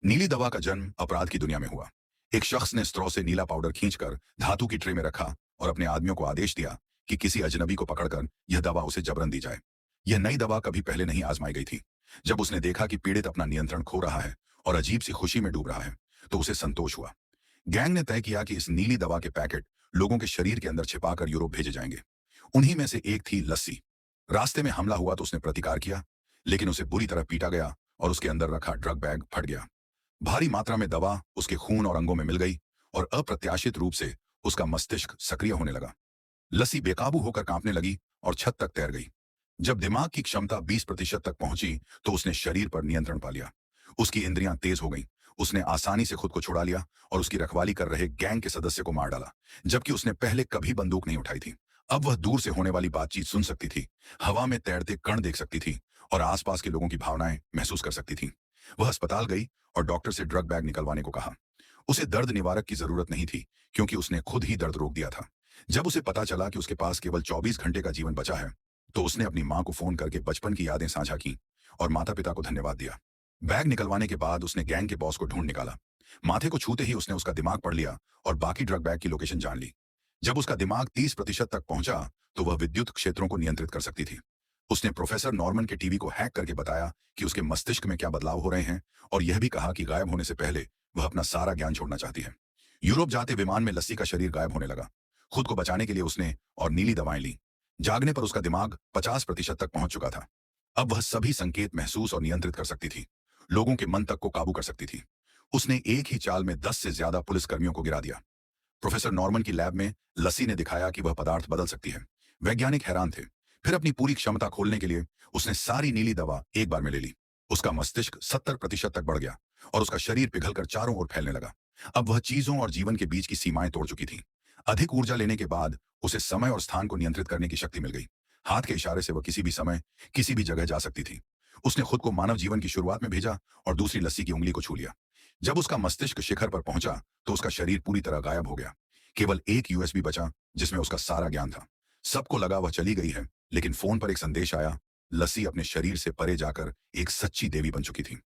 नीली दवा का जन्म अपराध की दुनिया में हुआ। एक शख्स ने स्ट्रॉ से नीला पाउडर खींचकर धातु की ट्रे में रखा और अपने आदमियों को आदेश दिया कि किसी अजनबी को पकड़कर यह दवा उसे जबरन दी जाए। यह नई दवा कभी पहले नहीं आजमाई गई थी। जब उसने देखा कि पीड़ित अपना नियंत्रण खो रहा है और अजीब सी खुशी में डूब रहा है, तो उसे संतोष हुआ। गैंग ने तय किया कि इस नीली दवा के पैकेट लोगों के शरीर के अंदर छिपाकर यूरोप भेजे जाएंगे। उन्हीं में से एक थी लस्सी। रास्ते में हमला हुआ तो उसने प्रतिकार किया, लेकिन उसे बुरी तरह पीटा गया और उसके अंदर रखा ड्रग बैग फट गया। भारी मात्रा में दवा उसके खून और अंगों में मिल गई और अप्रत्याशित रूप से उसका मस्तिष्क सक्रिय होने लगा। लस्सी बेकाबू होकर कांपने लगी और छत तक तैर गई। जब दिमाग की क्षमता 20% तक पहुंची, तो उसने शरीर पर नियंत्रण पा लिया। उसकी इंद्रियां तेज हो गईं। उसने आसानी से खुद को छुड़ा लिया और उसकी रखवाली कर रहे गैंग के सदस्य को मार डाला, जबकि उसने पहले कभी बंदूक नहीं उठाई थी। अब वह दूर से होने वाली बातचीत सुन सकती थी, हवा में तैरते कण देख सकती थी और आसपास के लोगों की भावनाएं महसूस कर सकती थी। वह अस्पताल गई और डॉक्टर से ड्रग बैग निकलवाने को कहा। उसे दर्द निवारक की जरूरत नहीं थी, क्योंकि उसने खुद ही दर्द रोक दिया था। जब उसे पता चला कि उसके पास केवल 24 घंटे का जीवन बचा है, तो उसने अपनी मां को फोन करके बचपन की यादें साझा की और माता पिता को धन्यवाद दिया। बैग निकलवाने के बाद उसने गैंग के बॉस को ढूंढ निकाला। माथे को छूते ही उसने उसका दिमाग पढ़ लिया और बाकी ड्रग बैग की लोकेशन जान ली। जब उसका दिमाग 30% तक पहुंचा, तो वह विद्युत क्षेत्रों को नियंत्रित कर सकती थी। उसने प्रोफेसर नॉर्मन के टीवी को हैक करके बताया कि उसके मस्तिष्क में क्या बदलाव हो रहे हैं, और यह भी कहा कि गायब होने से पहले वह अपना सारा ज्ञान छोड़ना चाहती है। यूरोप जाते विमान में लस्सी का शरीर गायब होने लगा। खुद को बचाने के लिए उसने और नीली दवाएं ली। जागने पर उसका दिमाग 50% तक पहुंच चुका था। अब वह सभी संकेत महसूस और नियंत्रित कर सकती थी। लोगों के मन तक को काबू कर सकती थी। उसने एक ही चाल में 10 से ज्यादा पुलिसकर्मियों को गिरा दिया। प्रोफेसर नॉर्मन की लैब में लस्सी ने दिखाया कि वह पदार्थ बदल सकती है। वैज्ञानिक हैरान थे। फिर अपनी पूरी क्षमता खोलने के लिए उसने सारी नीली दवा एक बार में ले ली। उसका मस्तिष्क 70% तक बढ़ गया और उसका शरीर पिघलकर चारों ओर फैलने लगा। अब वह चीजों और जीवन के बीच की सीमाएं तोड़ चुकी थी। अधिक ऊर्जा लेने के बाद उसे समय और स्थान को नियंत्रित करने की शक्ति मिल गई। हाथ के इशारे से वह किसी भी समय, किसी भी जगह जा सकती थी। उसने खुद को मानव जीवन की शुरुआत में भेजा और दूसरी लस्सी की उंगली को छू लिया। जब उसका मस्तिष्क शिखर पर पहुंचा, तो उसका शरीर पूरी तरह गायब हो गया। केवल एक यूएसबी बचा, जिसमें उसका सारा ज्ञान था। सबको लगा वह चली गई है, लेकिन फोन पर एक संदेश आया। लस्सी अपने शरीर से परे जाकर एक सच्ची देवी बन चुकी थी।